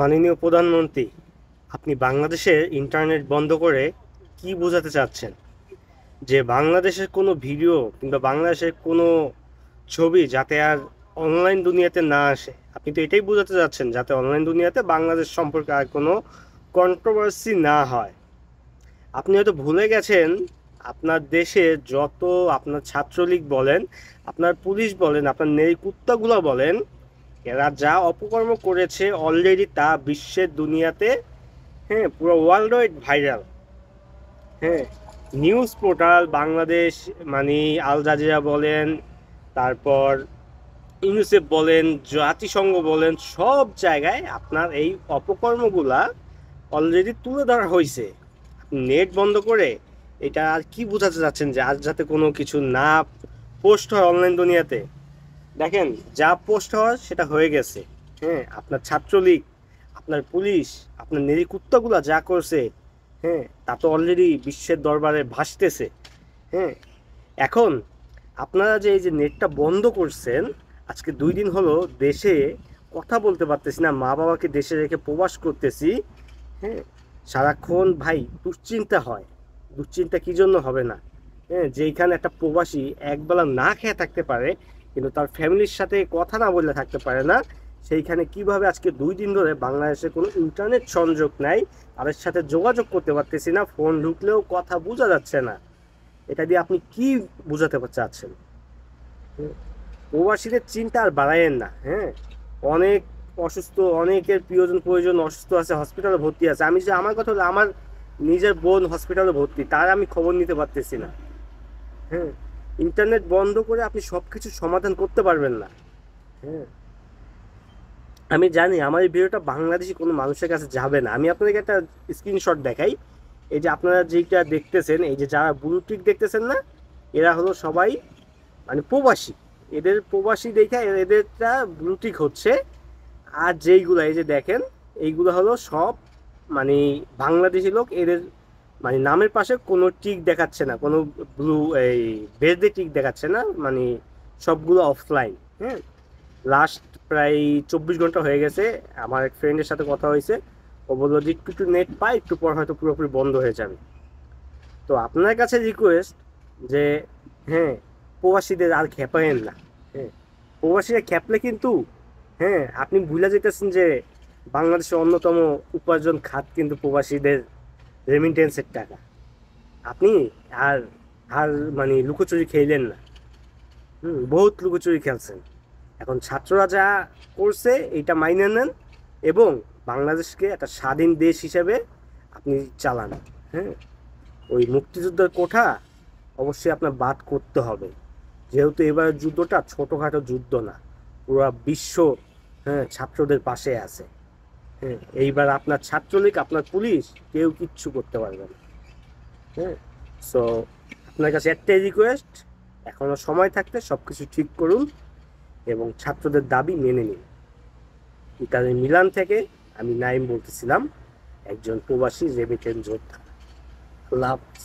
মাননীয় প্রধানমন্ত্রী, আপনি বাংলাদেশের ইন্টারনেট বন্ধ করে কি বোঝাতে চাচ্ছেন? যে বাংলাদেশের কোনো ভিডিও কিংবা বাংলাদেশের কোনো ছবি যাতে আর অনলাইন দুনিয়াতে না আসে, আপনি তো এটাই বোঝাতে চাচ্ছেন, যাতে অনলাইন দুনিয়াতে বাংলাদেশ সম্পর্কে আর কোনো কন্ট্রোভার্সি না হয়। আপনি হয়তো ভুলে গেছেন, আপনার দেশে যত আপনার ছাত্রলীগ বলেন, আপনার পুলিশ বলেন, আপনার নেই কুত্তাগুলো বলেন, এরা যা অপকর্ম করেছে অলরেডি তা বিশ্বের দুনিয়াতে, হ্যাঁ, পুরো ওয়ার্ল্ড ওয়াইড ভাইরাল। হ্যাঁ, নিউজ পোর্টাল বাংলাদেশ, মানে আল জাজিরা বলেন, তারপর ইউনিসেফ বলেন, জাতিসংঘ বলেন, সব জায়গায় আপনার এই অপকর্মগুলা অলরেডি তুলে ধরা হয়েছে। নেট বন্ধ করে এটা আর কি বোঝাতে চাচ্ছেন যে আজ যাতে কোনো কিছু না পোস্ট হয় অনলাইন দুনিয়াতে? দেখেন, যা পোস্ট হওয়ার সেটা হয়ে গেছে। হ্যাঁ, আপনার ছাত্রলীগ, আপনার পুলিশ, আপনার নেরি কুত্তাগুলা যা করছে, হ্যাঁ, তা তো অলরেডি বিশ্বের দরবারে ভাসতেছে। হ্যাঁ, এখন আপনারা যে এই যে নেটটা বন্ধ করছেন, আজকে 2 দিন হলো দেশে কথা বলতে পারতেছি না, মা বাবাকে দেশে রেখে প্রবাস করতেছি। হ্যাঁ, সারাক্ষণ ভাই দুশ্চিন্তা হয়। দুশ্চিন্তা কী জন্য হবে না? হ্যাঁ, যেইখানে একটা প্রবাসী একবেলা না খেয়ে থাকতে পারে কিন্তু তার ফ্যামিলির সাথে কথা না বলে থাকতে পারে না, সেইখানে কিভাবে আজকে 2 দিন ধরে বাংলাদেশে কোনো ইন্টারনেট সংযোগ নাই, তাদের সাথে যোগাযোগ করতে পারতেছি না, ফোন ঢুকলেও কথা বোঝা যাচ্ছে না। এটা দিয়ে আপনি কি বোঝাতে চাচ্ছেন? প্রবাসীদের চিন্তা আর বাড়ায়েন না। হ্যাঁ, অনেক অসুস্থ, অনেকের প্রিয়জন প্রয়োজন অসুস্থ আছে, হসপিটালে ভর্তি আছে। আমি যে আমার কথা হলো, আমার নিজের বোন হসপিটালে ভর্তি, তার আমি খবর নিতে পারতেছি না। হ্যাঁ, ইন্টারনেট বন্ধ করে আপনি সব কিছু সমাধান করতে পারবেন না। হ্যাঁ, আমি জানি আমার এই ভিডিওটা বাংলাদেশি কোনো মানুষের কাছে যাবে না। আমি আপনাদেরকে একটা স্ক্রিনশট দেখাই। এই যে আপনারা যেটা দেখতেছেন, এই যে যারা ব্লু টিক দেখতেছেন না, এরা হলো সবাই মানে প্রবাসী। এদের প্রবাসী দেখে এদেরটা ব্লু টিক হচ্ছে। আর যেইগুলো এই যে দেখেন, এইগুলো হলো সব মানে বাংলাদেশি লোক। এদের মানে নামের পাশে কোনো টিক দেখাচ্ছে না, কোনো ব্লু এই বেজে টিক দেখাচ্ছে না, মানে সবগুলো অফলাইন। হ্যাঁ, লাস্ট প্রায় 24 ঘন্টা হয়ে গেছে। আমার এক ফ্রেন্ডের সাথে কথা হয়েছে, ও বললো যে একটু একটু নেট পাই, একটু পর হয়তো পুরোপুরি বন্ধ হয়ে যাবে। তো আপনার কাছে রিকোয়েস্ট যে, হ্যাঁ, প্রবাসীদের আর খেপায়েন না। হ্যাঁ, প্রবাসীরা খেপলে কিন্তু, হ্যাঁ, আপনি ভুলে যেতেছেন যে বাংলাদেশের অন্যতম উপার্জন খাত কিন্তু প্রবাসীদের রেমিটেন্সের টাকা। আপনি আর আর মানে লুকোচুরি খেলেন না। বহুত লুকোচুরি খেলছেন। এখন ছাত্ররা যা করছে এইটা মাইনে নেন এবং বাংলাদেশকে একটা স্বাধীন দেশ হিসেবে আপনি চালান। হ্যাঁ, ওই মুক্তিযুদ্ধের কোঠা অবশ্যই আপনার বাদ করতে হবে, যেহেতু এবারের যুদ্ধটা ছোটোখাটো যুদ্ধ না, পুরো বিশ্ব, হ্যাঁ, ছাত্রদের পাশে আছে। হ্যাঁ, এইবার আপনার ছাত্রলীগ, আপনার পুলিশ কেউ কিচ্ছু করতে পারবে না। হ্যাঁ, সো আপনার কাছে একটাই রিকোয়েস্ট, এখনও সময় থাকতে সব কিছু ঠিক করুন এবং ছাত্রদের দাবি মেনে নিন। ইতালির মিলান থেকে আমি নাইম বলতেছিলাম, একজন প্রবাসী রেমিটেন্স যোদ্ধা। আল্লাহ হাফেজ।